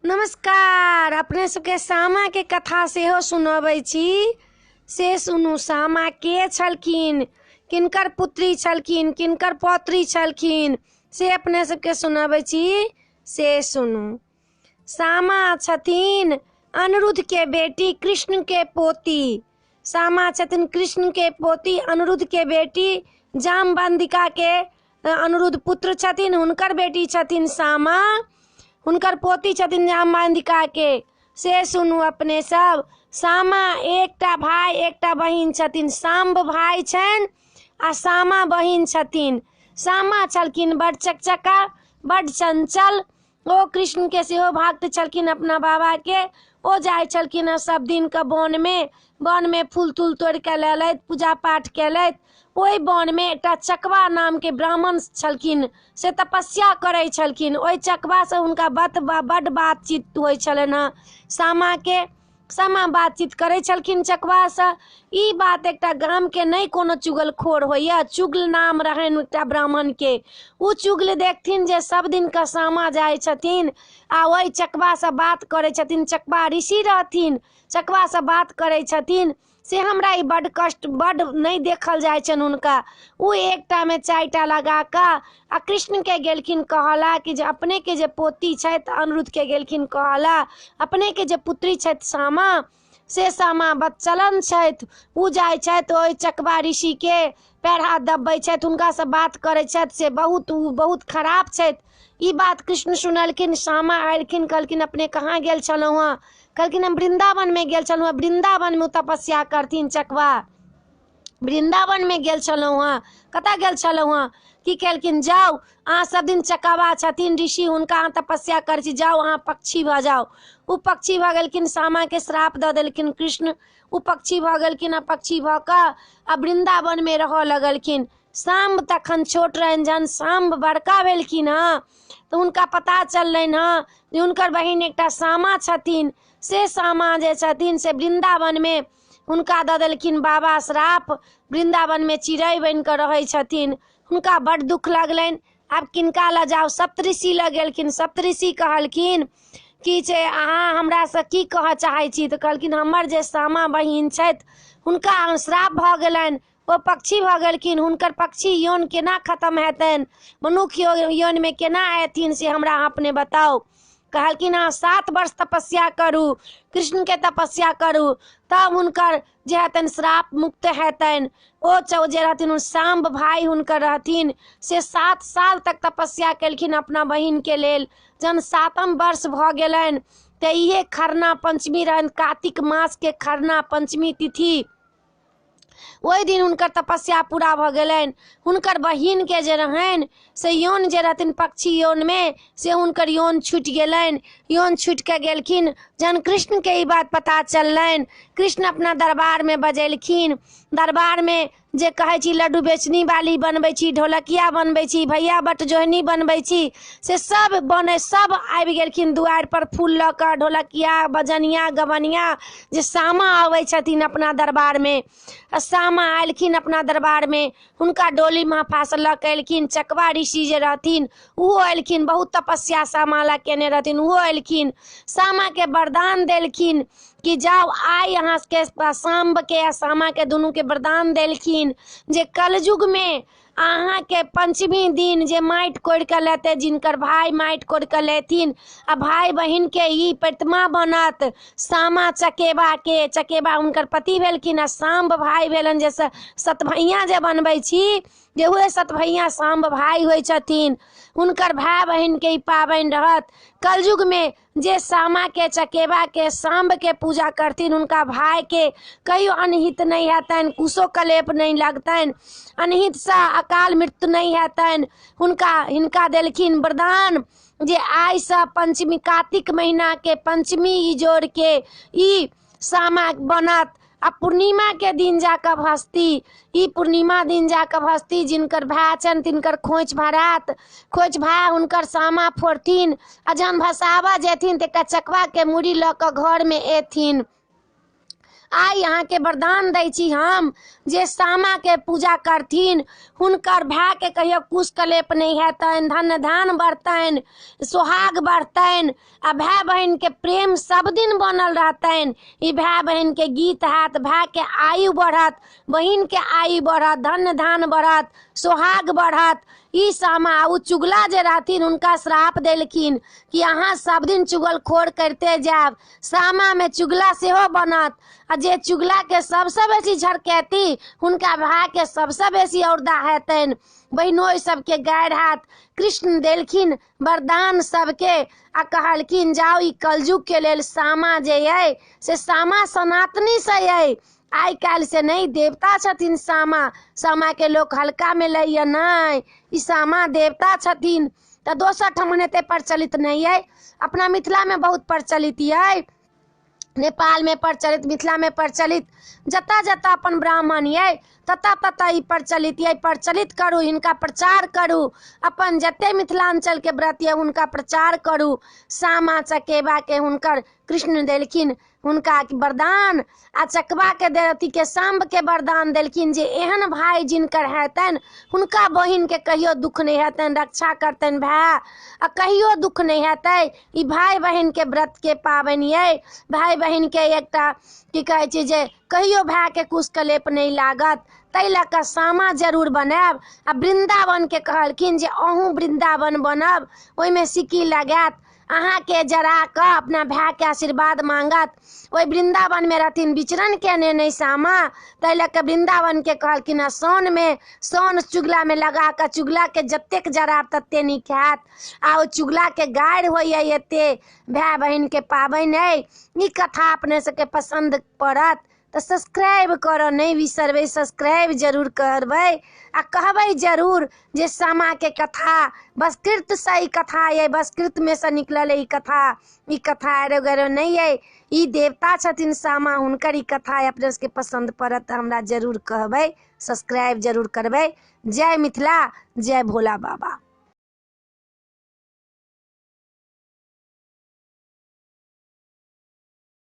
नमस्कार। अपने सबके सामा के कथा सेहो सुनबै छी, से सुनू। सामा के छलखिन, किनकर पुत्री छलखिन, किनकर पौत्री छलखिन, से अपने सबके सुनबै छी, से सुनू। सामा छथिन अनिरुद्ध के बेटी, कृष्ण के पोती। सामा छथिन कृष्ण के पोती, अनिरुद्ध के बेटी, जामवंतिका के अनिरुद्ध पुत्र छथिन। हुनकर बेटी छथिन सामा, हुनकर पोती छथिन जामवंतिका के। से सुनू अपने सब। सामा एकटा भाई एकटा बहिन छथिन। सांब भाई छनि आ सामा बहिन छथिन। सामा छलखिन बड़ चकचका, बड़ चंचल। ओ कृष्ण के सेहो भक्त छलखिन अपना बाबा के। ओ जाइ छलखिन सब दिन के वन में फूल तूल तोड़ के लैलथि, पूजा पाठ कैलथि। ओहि वन में एकटा चकवा नाम के ब्राह्मण छलखिन, से तपस्या करै छलखिन। ओहि चकवा से हुनका बड बातचीत होइ छलनि हँ। सामा बातचीत करै छलखिन चकवा से। ई बात एकटा गाम के नहीं कोनो चुगलखोर होइया। चुगल नाम रहनि एकटा ब्राह्मण के। उ चुगल देखथिन जे सब दिन का सामा जाइ छथिन आ ओहि चकवा से बात करै छथिन। चकवा ऋषि रहथिन, चकवा से बात करै छथिन। से हमरा ई बड कष्ट, बड नहीं देखल जाइ छनि हुनका। उ एकटा में 4टा लगा कऽ आ कृष्ण के गेलखिन कहला कि जे अपने के जे पोती छथि, अनिरुद्ध के गेलखिन कहला अपने के जे पुत्री छथि सामा, से सामा बच्चलन छथि। उ जाइ छथि ओहि चकवा ऋषि के पैर हाथ दबबै छथि, हुनका से बात करै छथि, से बहुत खराब छथि। ई बात कृष्ण सुनलखिन। सामा आयलखिन, कहलखिन अपने कहाँ गेल छलहुँ हँ? कहलखिन हम वृंदावन में गेल छलहुँ हँ। वृंदावन में तपस्या करथिन चकवा। वृंदावन में गेल छलहुँ हँ। कतऽ गेल छलहुँ हँ? की केलखिन, जाउ अहाँ सब दिन चकवा छथिन ऋषि, हुनका अहाँ तपस्या करै छी, जाउ अहाँ पक्षी भऽ जाउ। उ पक्षी भऽ गेलखिन। सामा के श्राप दऽ देलखिन कृष्ण। उ पक्षी भऽ गेलखिन आ पक्षी भऽ कऽ आ वृंदावन में रहऽ लगलखिन। सांब तखन छोट रहनि। जहन सांब बड़का भेलखिन हँ तऽ हुनका पता चललनि हँ जे हुनकर बहिन एकटा सामा छथिन। से सामा जे छथिन से वृंदावन में हुनका दऽ देलखिन बाबा श्राप। वृंदावन में चिड़ै बनि कऽ रहै छथिन। हुनका बड दुख लगलनि। आब किनका लऽ जाउ? सप्तऋषि लऽ गेलखिन। सप्तऋषि कहलखिन कि जे अहाँ हमरा से की कहऽ चाहै छी? तऽ कहलखिन हमर जे सामा बहिन छथि हुनका श्राप भऽ गेलनि, ओ पक्षी भऽ गेलखिन। हुनकर पक्षी यौन केना खत्म हेतनि, मनुष्य यौन में केना एथिन, से हमरा अहाँ अपने बताउ। कहलखिन हाँ 7 वर्ष तपस्या करू, कृष्ण के तपस्या करू, तब हुनकर जे हेतनि श्राप मुक्त हेतनि। ओ जे रहथिन सांब भाई हुनकर रहथिन, से 7 साल तक तपस्या केलखिन अपना बहिन के लेल। जहन 7म वर्ष भऽ गेलनि तऽ इहे खरना पंचमी रहनि, कार्तिक मास के खरना पंचमी तिथि। ओहि दिन हुनकर तपस्या पूरा भऽ गेलनि। हुनकर बहिन के जे रहनि से यौन जे रहथिन पक्षी यौन में, से हुनकर यौन छूटि गेलनि। यौन छूटि के गेलखिन। जहन कृष्ण के ई बात पता चललनि, कृष्ण अपना दरबार में बजेलखिन। दरबार में जे कहै छी लड्डू बेचनी वाली बनबै छी, ढोलकिया बनबै छी, भैया बट जोहनी बनबै छी, से सब आबि गेलखिन दुआर पर फूल लऽ कऽ। ढोलकिया, बजनिया, गवनिया जे सामा आबै छथिन अपना दरबार में। सामा आयलखिन अपना दरबार में, हुनका डोली महफा से लऽ के एलखिन। चकवा ऋषि जे रहथिन उहो एलखिन, बहुत तपस्या सामा ला केने रहथिन, उहो एलखिन। सामा के वरदान देलखिन कि जाओ आई अहाँ के सांब के आ सामा के दुनू के वरदान देलखिन जे कलयुग में अहाँ के पंचमी दिन जे माटि कोड़ि के लेते, जिनकर भाई माटि कोड़ि के लेथिन आ भाई बहिन के ई प्रतिमा बनत सामा चकेबा के। चकेबा हुनकर पति भेलखिन आ सांब भाई भेलन। जैसे सतभैया जे बनबै छी, जे हुए सतभैया सांब भाई होइ छथिन। हुनकर भाई बहिन के ई पाबनि रहत। कलयुग में जे सामा के, चकेबा के, सांब के पूजा करथिन, उनका भाई के कहियो अनहित नहीं हेतनि, कुशो कलेप नहीं लगतनि, अनहित सा अकाल मृत्यु नहीं हेतनि। हिनका देलखिन वरदान जे आइ से पंचमी, कार्तिक महीना के पंचमी ई जोड़ के ई सामा बनत। आ पूर्णिमा के दिन जाकर भस्ती, ई पूर्णिमा दिन जाकर भस्ती, जिनकर भाई छनि तिनकर खोइच भरात। खोइच भाई हुनकर सामा फोड़थिन आ जहन भसावा जेथिन तऽ एकटा चकवा के मूड़ी लऽ कऽ घर में एथिन। आइ अहाँके वरदान दै छी हम जे सामा के पूजा करथिन हुनकर भाय के कहियो कुश कलेप नहीं हेतनि, धन धान बढ़तनि, सोहाग बढ़तनि आ भाई बहन के प्रेम सब दिन बनल रहतनि। ई भाई बहन के गीत हैत, भाई के आयु बढ़त, बहिन के आयु बढ़त, धन धान बढ़त, सोहाग बढ़त। ई सामा उ चुगला जे रहथिन हुनका श्राप देलखिन कि अहाँ सब दिन चुगलखोर करते जायब, सामा में चुगला सेहो बनत आ जे चुगला के सबसे बेसी झरकैती हुनका भाई के सबसे बेसी औरदा हेतनि। बहिनों सबके गारि हैत। कृष्ण देलखिन वरदान सबके आ कहलखिन जाउ ई कलयुग के लेल सामा जे अइ से सामा सनातनी से अइ, आइ काल्हि से नहीं देवता छथिन सामा, सामा के लोग हल्का में लैया नहीं, ई सामा देवता छथिन। तो दोसर ठमन एते प्रचलित नहीं है, अपना मिथिला में बहुत प्रचलित है, नेपाल में प्रचलित, मिथिला में प्रचलित, जता जता अपन ब्राह्मण ये तता तता ई प्रचलित है। प्रचलित करू, इनका प्रचार करू, अपन जते मिथिलांचल के व्रत है उनका प्रचार करू। सामा चकेबा के हुनकर कृष्ण देलखिन हुनका वरदान आ चकबा के देवती के सांब के वरदान देलखिन जे एहन भाई जिनकर हेतनि हुनका बहिन के कहियो दुख नहीं हेतनि, रक्षा करतनि भाई आ कहियो दुख नहीं हेतै। ई भाई बहन के व्रत के पाबनि ये, भाई बहन के एकटा की कहै छै जे कहियो भाई के कुश कलेप नहीं लागत, तै लऽ कऽ सामा जरूर बनायब। आ वृंदावन के कहलखिन जे अहूँ वृंदावन बनब, ओहिमे सिक्की लगायत, अहाँ के जरा कऽ अपना भाई के आशीर्वाद मांगत। ओहि वृंदावन में रहथिन विचरण केने नहीं सामा, तै लऽ कऽ वृंदावन के कहलखिन सोन में, सोन चुगला में लगा कऽ चुगला के जतेक जराब तते नीक हैत। आ ओ चुगला के गारि होइए एते भाई बहन के पाबनि अइ। ई कथा अपने सबके पसंद पड़त तो सब्सक्राइब करो नहीं बिसरबै, सब्सक्राइब जरूर करबै आ कहबै जरूर जे सामा के कथा बसकृत से ई कथा ये, बसकृत में से निकलल ई कथा, ई कथा एरो गैरो नहीं है, ई देवता छथिन सामा, हुनकर ई कथा अपने सबके पसंद पड़त हमरा जरूर कहबै, सब्सक्राइब जरूर करबै। जय मिथिला, जय भोला बाबा।